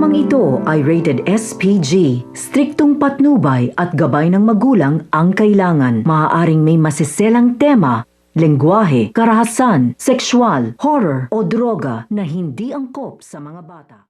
Programang ito ay rated SPG. Striktong patnubay at gabay ng magulang ang kailangan. Maaaring may masiselang tema, lengguwahe, karahasan, sexual, horror o droga na hindi angkop sa mga bata.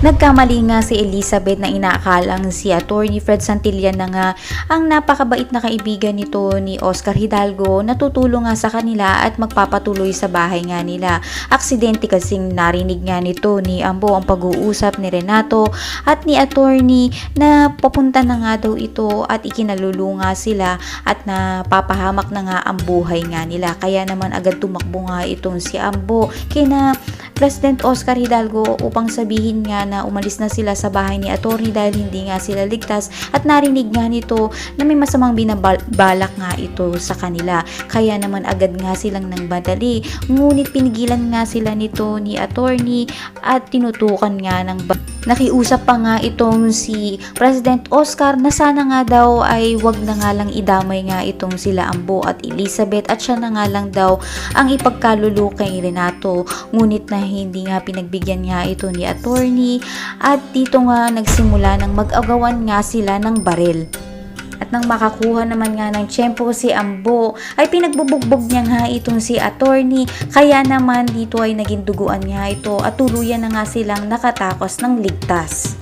Nagkamali nga si Elizabeth na inaakalang si Attorney Fred Santillan na nga ang napakabait na kaibigan nito ni Oscar Hidalgo na tutulong nga sa kanila at magpapatuloy sa bahay nga nila. Aksidente kasing narinig nga nito ni Ambo ang pag-uusap ni Renato at ni Attorney na papunta na nga daw ito at ikinalulunga sila at napapahamak na nga ang buhay nga nila. Kaya naman agad tumakbo nga itong si Ambo kina President Oscar Hidalgo upang sabihin nga na umalis na sila sa bahay ni Attorney dahil hindi nga sila ligtas at narinig nga nito na may masamang binabalak nga ito sa kanila. Kaya naman agad nga silang nagmadali, ngunit pinigilan nga sila nito ni Attorney at tinutukan nga ng nakiusap pa nga itong si President Oscar na sana nga daw ay wag na nga lang idamay nga itong sila Ambo at Elizabeth at siya na nga lang daw ang ipagkalulu kay Renato. Ngunit na hindi nga pinagbigyan nga ito ni Attorney at dito nga nagsimula ng mag-agawan nga sila ng baril. At nang makakuha naman nga ng tiyempo si Ambo, ay pinagbubugbog niya nga itong si Attorney. Kaya naman dito ay naging duguan nga ito at tuluyan na nga silang nakatakos ng ligtas.